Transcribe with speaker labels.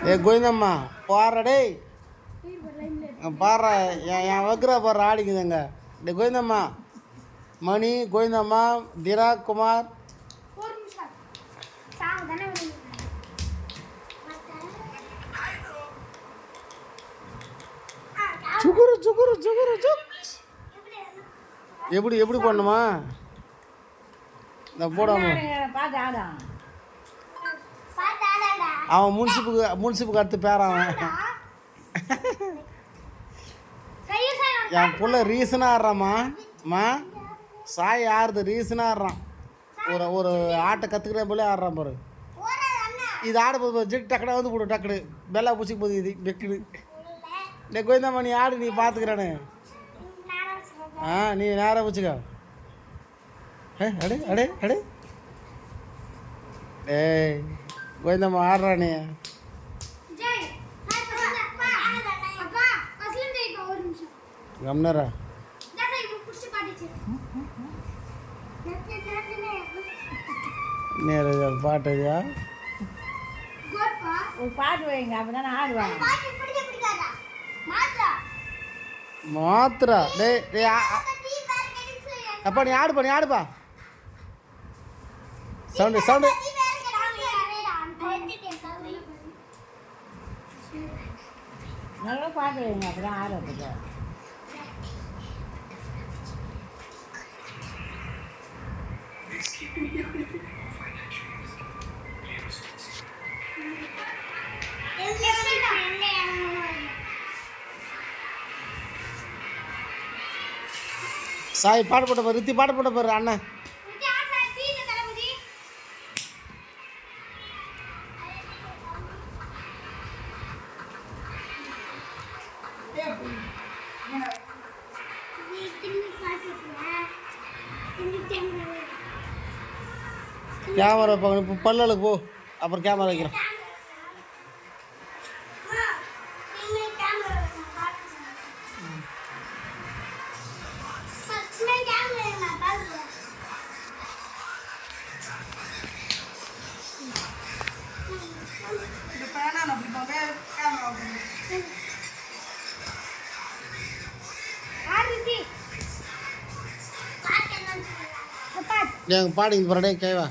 Speaker 1: ஏ கோவிந்தம்மா பாடுறடே பாடுற என் வைக்கிற பாடுற ஆடிக்குதுங்க டே கோவிந்தம்மா மணி கோவிந்தம்மா திரா குமார் சுகுரு சுகுரு சுகுரு சுக் எப்படி எப்படி பண்ணுமா இந்த போடாம அவன் முன்சிப்புக்கு அடுத்து பேரான் என் புள்ள ரீசனாக ஆடுறாம்மா சாய் ஆடுறது ரீசனாக ஆடுறான் ஒரு ஆட்டை கற்றுக்கிறேன் போல ஆடுறான் பாரு இது ஆட போது ஜெட் டக்குனா வந்து போடு டக்குனு பெல்லா பூச்சிக்கு போகுது இது பெக்குடு டே கோவிந்தாம்மா நீ ஆடு நீ பார்த்துக்கிறானு நீ நேராக பூச்சிக்கா அடே அடே அடே ஏய் கோவிந்தம்மா ஆடுறா நீ கம்னரா நேரம் பாட்டுயா
Speaker 2: பாட்டு வைங்க அப்பதான் ஆடுவாங்க
Speaker 1: மாத்திரா டே டே அப்பா நீ ஆடுப்பா நீ ஆடுப்பா சவுண்டு சவுண்டு
Speaker 2: நல்லா பாட்டு வைங்க அப்பதான் ஆடுறதுக்கு
Speaker 1: சாய் பாட்டு போட்ட பாரு ரித்தி பாட்டு போட்ட பாரு அண்ணன் கேமரா பார்க்கணும் பல்லலுக்கு போ அப்புறம் கேமரா வைக்கிறேன் பாடிங்க போறடே கேவா